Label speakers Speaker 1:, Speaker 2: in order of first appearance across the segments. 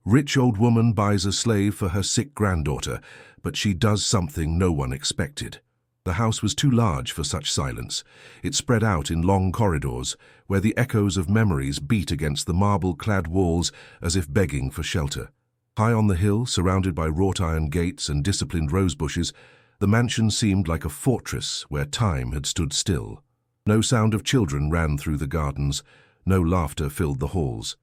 Speaker 1: Rich old woman buys a slave for her sick granddaughter, but she does something no one expected. The house was too large for such silence. It spread out in long corridors, where the echoes of memories beat against the marble-clad walls as if begging for shelter. High on the hill, surrounded by wrought-iron gates and disciplined rose-bushes, the mansion seemed like a fortress where time had stood still. No sound of children ran through the gardens, no laughter filled the halls.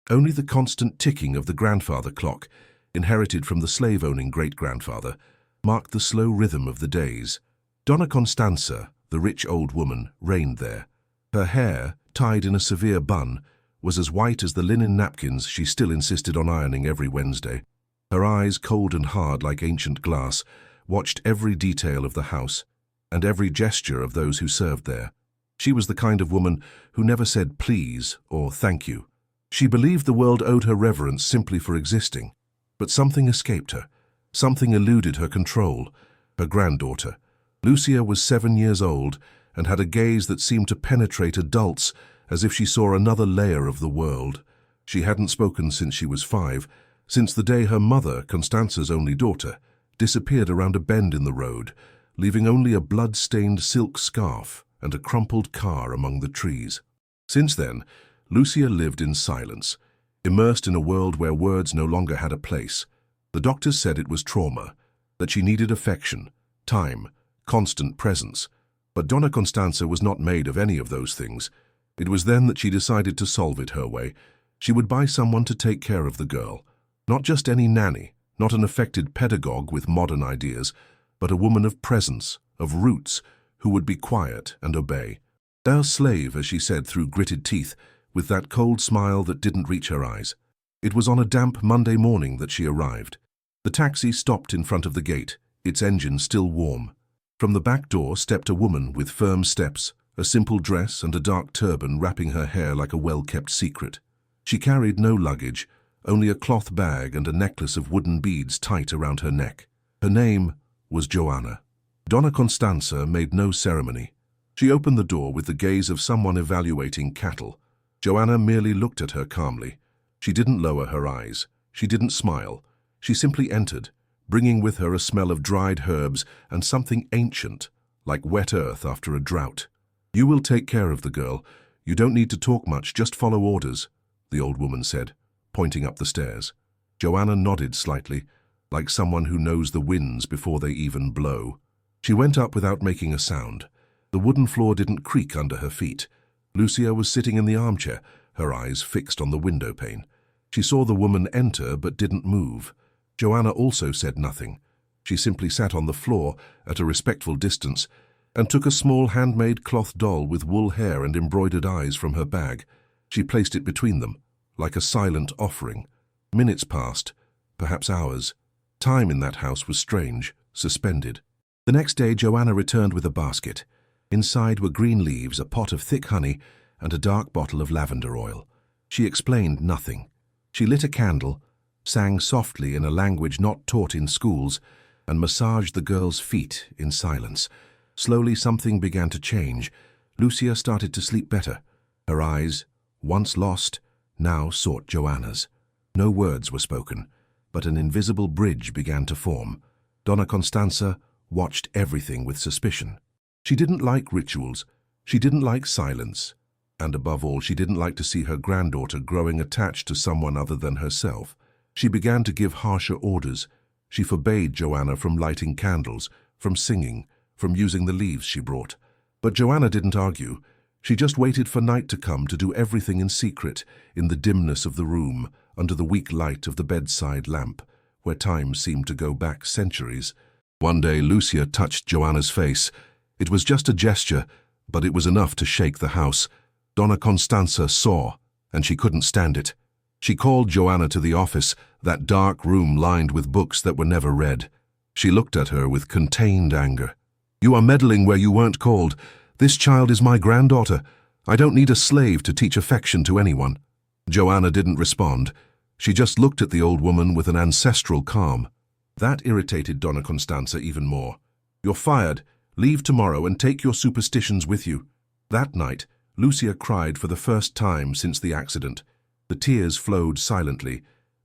Speaker 1: Only the constant ticking of the grandfather clock, inherited from the slave-owning great-grandfather, marked the slow rhythm of the days. Donna Constanza, the rich old woman, reigned there. Her hair, tied in a severe bun, was as white as the linen napkins she still insisted on ironing every Wednesday. Her eyes, cold and hard like ancient glass, watched every detail of the house and every gesture of those who served there. She was the kind of woman who never said please or thank you. She believed the world owed her reverence simply for existing. But something escaped her. Something eluded her control. Her granddaughter. Lucia was 7 years old and had a gaze that seemed to penetrate adults as if she saw another layer of the world. She hadn't spoken since she was 5, since the day her mother, Constanza's only daughter, disappeared around a bend in the road, leaving only a blood-stained silk scarf and a crumpled car among the trees. Since then, Lucia lived in silence, immersed in a world where words no longer had a place. The doctors said it was trauma, that she needed affection, time, constant presence. But Donna Constanza was not made of any of those things. It was then that she decided to solve it her way. She would buy someone to take care of the girl. Not just any nanny, not an affected pedagogue with modern ideas, but a woman of presence, of roots, who would be quiet and obey. Our slave, as she said through gritted teeth, with that cold smile that didn't reach her eyes. It was on a damp Monday morning that she arrived. The taxi stopped in front of the gate, its engine still warm. From the back door stepped a woman with firm steps, a simple dress and a dark turban wrapping her hair like a well-kept secret. She carried no luggage, only a cloth bag and a necklace of wooden beads tight around her neck. Her name was Joanna. Donna Constanza made no ceremony. She opened the door with the gaze of someone evaluating cattle. Joanna merely looked at her calmly. She didn't lower her eyes. She didn't smile. She simply entered, bringing with her a smell of dried herbs and something ancient, like wet earth after a drought. "You will take care of the girl. You don't need to talk much, just follow orders," the old woman said, pointing up the stairs. Joanna nodded slightly, like someone who knows the winds before they even blow. She went up without making a sound. The wooden floor didn't creak under her feet. Lucia was sitting in the armchair, her eyes fixed on the window pane. She saw the woman enter but didn't move. Joanna also said nothing. She simply sat on the floor at a respectful distance and took a small handmade cloth doll with wool hair and embroidered eyes from her bag. She placed it between them, like a silent offering. Minutes passed, perhaps hours. Time in that house was strange, suspended. The next day Joanna returned with a basket. Inside were green leaves, a pot of thick honey, and a dark bottle of lavender oil. She explained nothing. She lit a candle, sang softly in a language not taught in schools, and massaged the girl's feet in silence. Slowly something began to change. Lucia started to sleep better. Her eyes, once lost, now sought Joanna's. No words were spoken, but an invisible bridge began to form. Donna Constanza watched everything with suspicion. She didn't like rituals. She didn't like silence. And above all, she didn't like to see her granddaughter growing attached to someone other than herself. She began to give harsher orders. She forbade Joanna from lighting candles, from singing, from using the leaves she brought. But Joanna didn't argue. She just waited for night to come to do everything in secret, in the dimness of the room, under the weak light of the bedside lamp, where time seemed to go back centuries. One day Lucia touched Joanna's face. It was just a gesture, but it was enough to shake the house. Donna Constanza saw, and she couldn't stand it. She called Joanna to the office, that dark room lined with books that were never read. She looked at her with contained anger. "You are meddling where you weren't called. This child is my granddaughter. I don't need a slave to teach affection to anyone." Joanna didn't respond. She just looked at the old woman with an ancestral calm. That irritated Donna Constanza even more. "You're fired. Leave tomorrow and take your superstitions with you." That night, Lucia cried for the first time since the accident. The tears flowed silently,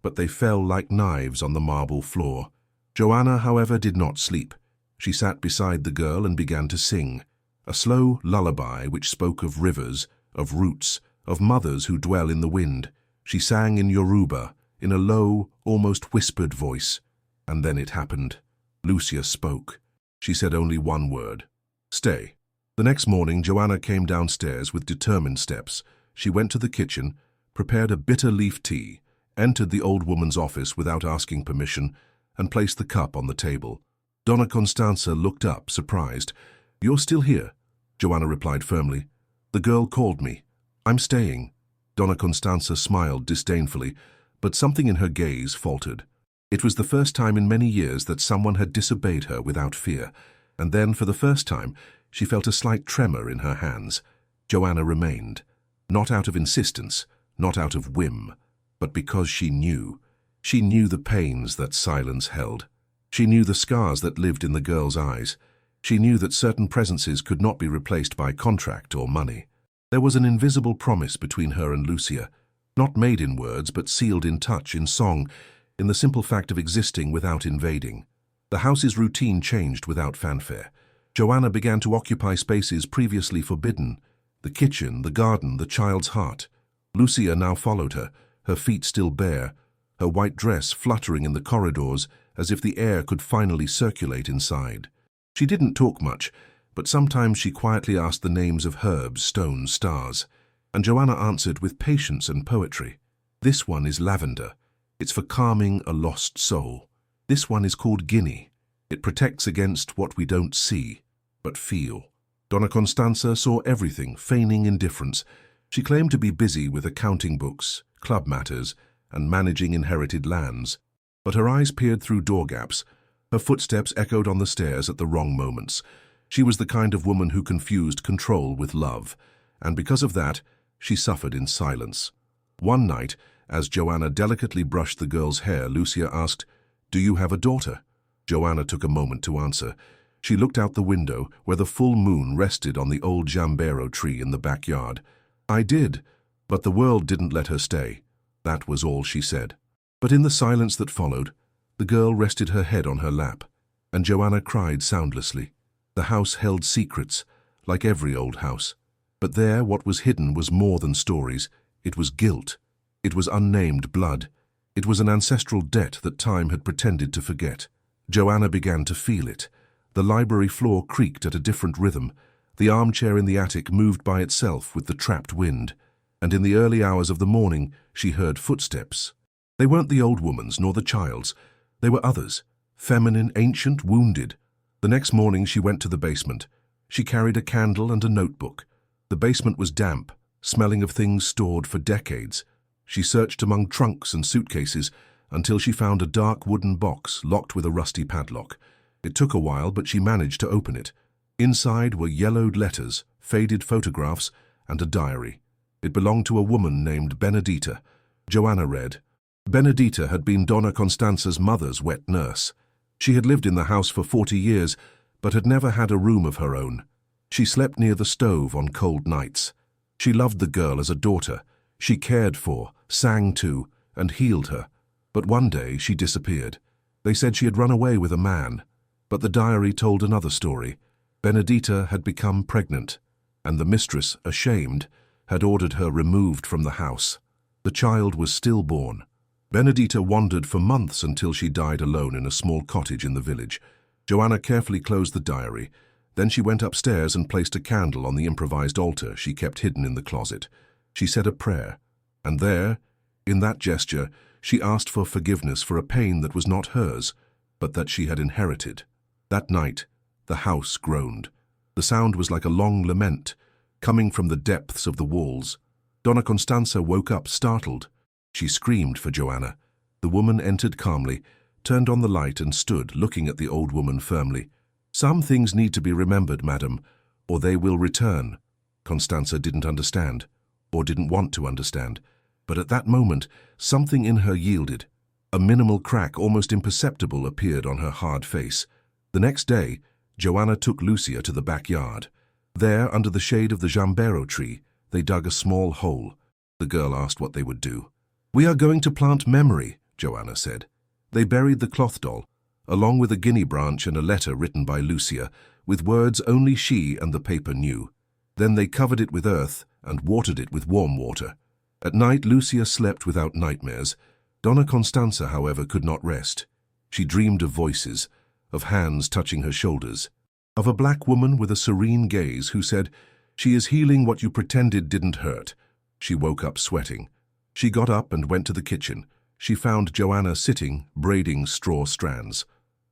Speaker 1: but they fell like knives on the marble floor. Joanna, however, did not sleep. She sat beside the girl and began to sing, a slow lullaby which spoke of rivers, of roots, of mothers who dwell in the wind. She sang in Yoruba, in a low, almost whispered voice. And then it happened. Lucia spoke. She said only one word: "Stay." The next morning, Joanna came downstairs with determined steps. She went to the kitchen, prepared a bitter leaf tea, entered the old woman's office without asking permission, and placed the cup on the table. Donna Constanza looked up, surprised. "You're still here?" Joanna replied firmly. "The girl called me. I'm staying." Donna Constanza smiled disdainfully, but something in her gaze faltered. It was the first time in many years that someone had disobeyed her without fear, and then, for the first time, she felt a slight tremor in her hands. Joanna remained, not out of insistence, not out of whim, but because she knew. She knew the pains that silence held. She knew the scars that lived in the girl's eyes. She knew that certain presences could not be replaced by contract or money. There was an invisible promise between her and Lucia, not made in words but sealed in touch, in song, in the simple fact of existing without invading. The house's routine changed without fanfare. Joanna began to occupy spaces previously forbidden: the kitchen, the garden, the child's heart. Lucia now followed her, her feet still bare, her white dress fluttering in the corridors as if the air could finally circulate inside. She didn't talk much, but sometimes she quietly asked the names of herbs, stones, stars, and Joanna answered with patience and poetry. "This one is lavender. It's for calming a lost soul. This one is called guinea. It protects against what we don't see, but feel." Donna Constanza saw everything, feigning indifference. She claimed to be busy with accounting books, club matters, and managing inherited lands. But her eyes peered through door gaps. Her footsteps echoed on the stairs at the wrong moments. She was the kind of woman who confused control with love, and because of that, she suffered in silence. One night, as Joanna delicately brushed the girl's hair, Lucia asked, "Do you have a daughter?" Joanna took a moment to answer. She looked out the window, where the full moon rested on the old jambero tree in the backyard. "I did, but the world didn't let her stay." That was all she said. But in the silence that followed, the girl rested her head on her lap, and Joanna cried soundlessly. The house held secrets, like every old house. But there, what was hidden was more than stories. It was guilt. It was unnamed blood. It was an ancestral debt that time had pretended to forget. Joanna began to feel it. The library floor creaked at a different rhythm. The armchair in the attic moved by itself with the trapped wind. And in the early hours of the morning, she heard footsteps. They weren't the old woman's nor the child's. They were others, feminine, ancient, wounded. The next morning she went to the basement. She carried a candle and a notebook. The basement was damp, smelling of things stored for decades. She searched among trunks and suitcases until she found a dark wooden box locked with a rusty padlock. It took a while, but she managed to open it. Inside were yellowed letters, faded photographs, and a diary. It belonged to a woman named Benedita. Joanna read. Benedita had been Donna Constanza's mother's wet nurse. She had lived in the house for 40 years, but had never had a room of her own. She slept near the stove on cold nights. She loved the girl as a daughter. She cared for, sang to, and healed her. But one day she disappeared. They said she had run away with a man. But the diary told another story. Benedita had become pregnant, and the mistress, ashamed, had ordered her removed from the house. The child was stillborn. Benedita wandered for months until she died alone in a small cottage in the village. Joanna carefully closed the diary. Then she went upstairs and placed a candle on the improvised altar she kept hidden in the closet. She said a prayer, and there, in that gesture, she asked for forgiveness for a pain that was not hers, but that she had inherited. That night, the house groaned. The sound was like a long lament, coming from the depths of the walls. Donna Constanza woke up, startled. She screamed for Joanna. The woman entered calmly, turned on the light and stood, looking at the old woman firmly. "Some things need to be remembered, madam, or they will return." Constanza didn't understand, or didn't want to understand. But at that moment, something in her yielded. A minimal crack, almost imperceptible, appeared on her hard face. The next day, Joanna took Lucia to the backyard. There, under the shade of the jambero tree, they dug a small hole. The girl asked what they would do. "We are going to plant memory," Joanna said. They buried the cloth doll, along with a guinea branch and a letter written by Lucia, with words only she and the paper knew. Then they covered it with earth and watered it with warm water. At night, Lucia slept without nightmares. Donna Constanza, however, could not rest. She dreamed of voices, of hands touching her shoulders, of a black woman with a serene gaze who said, "She is healing what you pretended didn't hurt." She woke up sweating. She got up and went to the kitchen. She found Joanna sitting, braiding straw strands.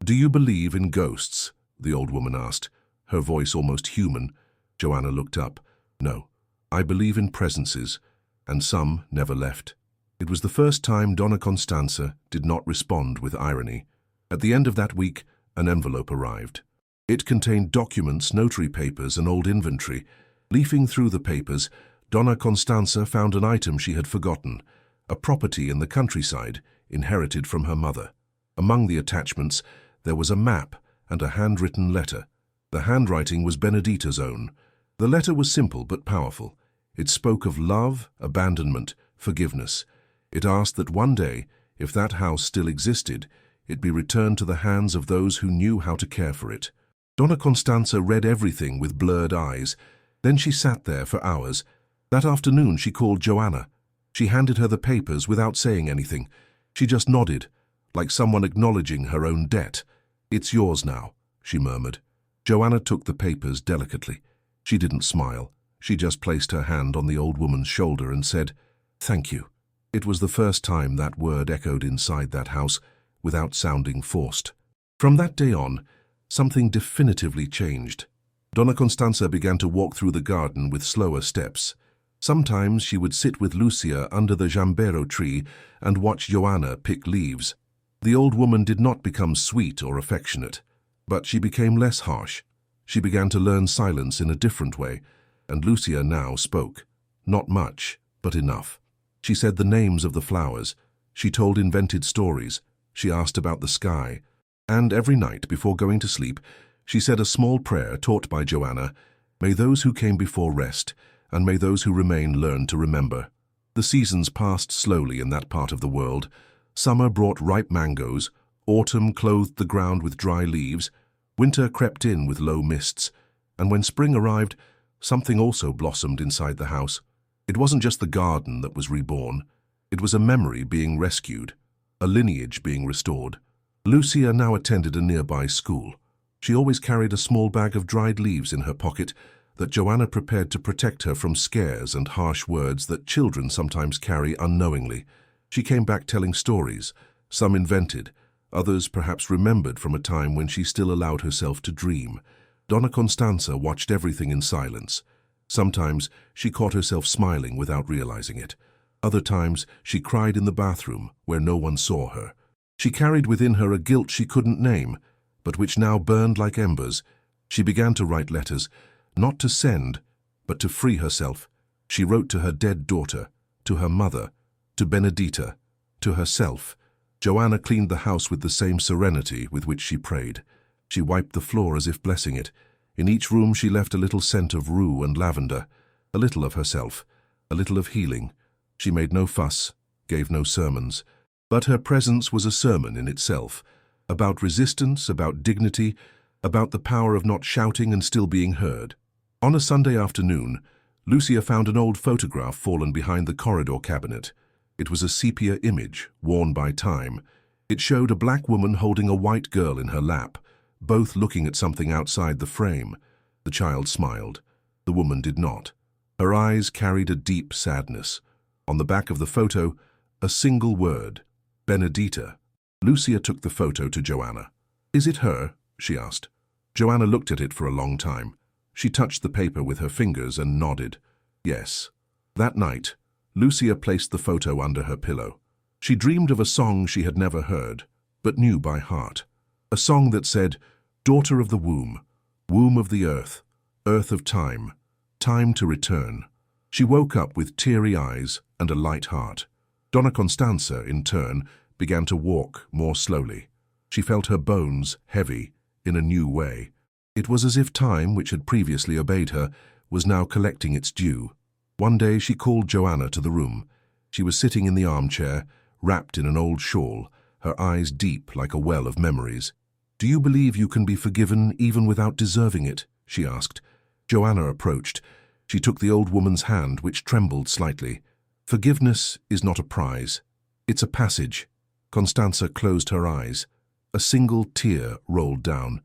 Speaker 1: "Do you believe in ghosts?" the old woman asked, her voice almost human. Joanna looked up. "No, I believe in presences, and some never left." It was the first time Donna Constanza did not respond with irony. At the end of that week, an envelope arrived. It contained documents, notary papers, and old inventory. Leafing through the papers, Donna Constanza found an item she had forgotten, a property in the countryside, inherited from her mother. Among the attachments, there was a map and a handwritten letter. The handwriting was Benedita's own. The letter was simple but powerful. It spoke of love, abandonment, forgiveness. It asked that one day, if that house still existed, it be returned to the hands of those who knew how to care for it. Donna Constanza read everything with blurred eyes. Then she sat there for hours. That afternoon she called Joanna. She handed her the papers without saying anything. She just nodded, like someone acknowledging her own debt. "It's yours now," she murmured. Joanna took the papers delicately. She didn't smile. She just placed her hand on the old woman's shoulder and said, "Thank you." It was the first time that word echoed inside that house without sounding forced. From that day on, something definitively changed. Donna Constanza began to walk through the garden with slower steps. Sometimes she would sit with Lucia under the jambero tree and watch Joanna pick leaves. The old woman did not become sweet or affectionate, but she became less harsh. She began to learn silence in a different way, and Lucia now spoke. Not much, but enough. She said the names of the flowers. She told invented stories. She asked about the sky. And every night, before going to sleep, she said a small prayer taught by Joanna, "May those who came before rest, and may those who remain learn to remember." The seasons passed slowly in that part of the world. Summer brought ripe mangoes, autumn clothed the ground with dry leaves, winter crept in with low mists, and when spring arrived, something also blossomed inside the house. It wasn't just the garden that was reborn. It was a memory being rescued, a lineage being restored. Lucia now attended a nearby school. She always carried a small bag of dried leaves in her pocket that Joanna prepared to protect her from scares and harsh words that children sometimes carry unknowingly. She came back telling stories, some invented, others perhaps remembered from a time when she still allowed herself to dream. Donna Constanza watched everything in silence. Sometimes she caught herself smiling without realizing it. Other times she cried in the bathroom where no one saw her. She carried within her a guilt she couldn't name, but which now burned like embers. She began to write letters, not to send, but to free herself. She wrote to her dead daughter, to her mother, to Benedita, to herself. Joanna cleaned the house with the same serenity with which she prayed. She wiped the floor as if blessing it. In each room she left a little scent of rue and lavender, a little of herself, a little of healing. She made no fuss, gave no sermons, but her presence was a sermon in itself, about resistance, about dignity, about the power of not shouting and still being heard. On a Sunday afternoon, Lucia found an old photograph fallen behind the corridor cabinet. It was a sepia image, worn by time. It showed a black woman holding a white girl in her lap, both looking at something outside the frame. The child smiled. The woman did not. Her eyes carried a deep sadness. On the back of the photo, a single word, Benedita. Lucia took the photo to Joanna. "Is it her?" she asked. Joanna looked at it for a long time. She touched the paper with her fingers and nodded. Yes. That night, Lucia placed the photo under her pillow. She dreamed of a song she had never heard, but knew by heart. A song that said, "Daughter of the womb, womb of the earth of time, time to return." She woke up with teary eyes and a light heart. Donna Constanza, in turn, began to walk more slowly. She felt her bones heavy in a new way. It was as if time, which had previously obeyed her, was now collecting its due. One day she called Joanna to the room. She was sitting in the armchair, wrapped in an old shawl, her eyes deep like a well of memories. "Do you believe you can be forgiven even without deserving it?" she asked. Joanna approached. She took the old woman's hand, which trembled slightly. "Forgiveness is not a prize. It's a passage." Constanza closed her eyes. A single tear rolled down.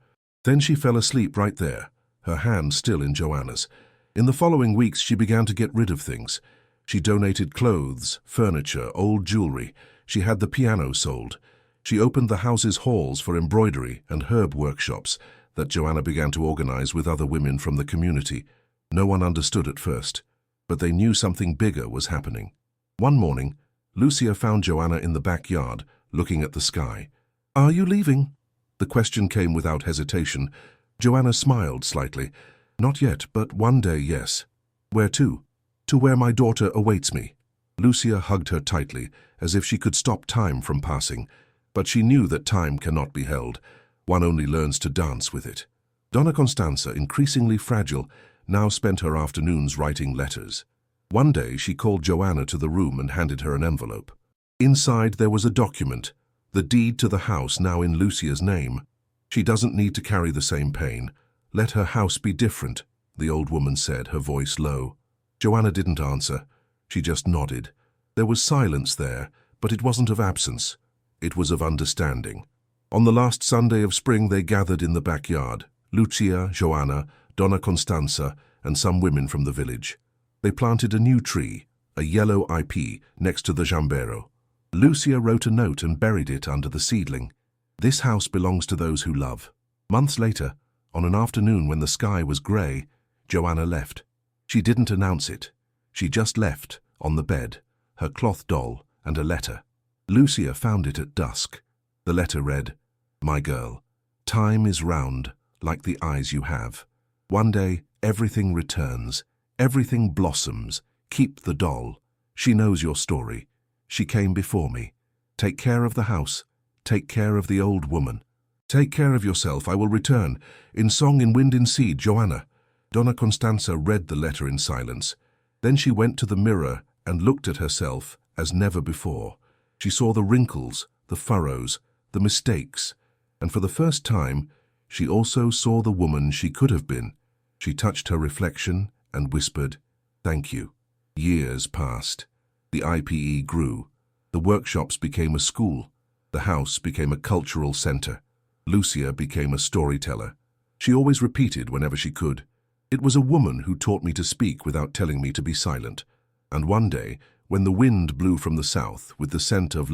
Speaker 1: Then she fell asleep right there, her hand still in Joanna's. In the following weeks, she began to get rid of things. She donated clothes, furniture, old jewelry. She had the piano sold. She opened the house's halls for embroidery and herb workshops that Joanna began to organize with other women from the community. No one understood at first, but they knew something bigger was happening. One morning, Lucia found Joanna in the backyard, looking at the sky. "Are you leaving?" The question came without hesitation. Joanna smiled slightly. "Not yet, but one day, yes." "Where to?" "To where my daughter awaits me." Lucia hugged her tightly, as if she could stop time from passing. But she knew that time cannot be held. One only learns to dance with it. Donna Constanza, increasingly fragile, now spent her afternoons writing letters. One day she called Joanna to the room and handed her an envelope. Inside there was a document, the deed to the house now in Lucia's name. "She doesn't need to carry the same pain. Let her house be different," the old woman said, her voice low. Joanna didn't answer. She just nodded. There was silence there, but it wasn't of absence. It was of understanding. On the last Sunday of spring they gathered in the backyard. Lucia, Joanna, Donna Constanza, and some women from the village. They planted a new tree, a yellow IP, next to the jambero. Lucia wrote a note and buried it under the seedling. "This house belongs to those who love." Months later, on an afternoon when the sky was grey, Joanna left. She didn't announce it. She just left, on the bed, her cloth doll and a letter. Lucia found it at dusk. The letter read, "My girl, time is round, like the eyes you have. One day, everything returns, everything blossoms. Keep the doll. She knows your story. She came before me. Take care of the house. Take care of the old woman. Take care of yourself. I will return. In song, in wind, in seed, Joanna." Donna Constanza read the letter in silence. Then she went to the mirror and looked at herself as never before. She saw the wrinkles, the furrows, the mistakes, and for the first time, she also saw the woman she could have been. She touched her reflection and whispered, "Thank you." Years passed. The IPE grew. The workshops became a school. The house became a cultural center. Lucia became a storyteller. She always repeated whenever she could, "It was a woman who taught me to speak without telling me to be silent." And one day, when the wind blew from the south with the scent of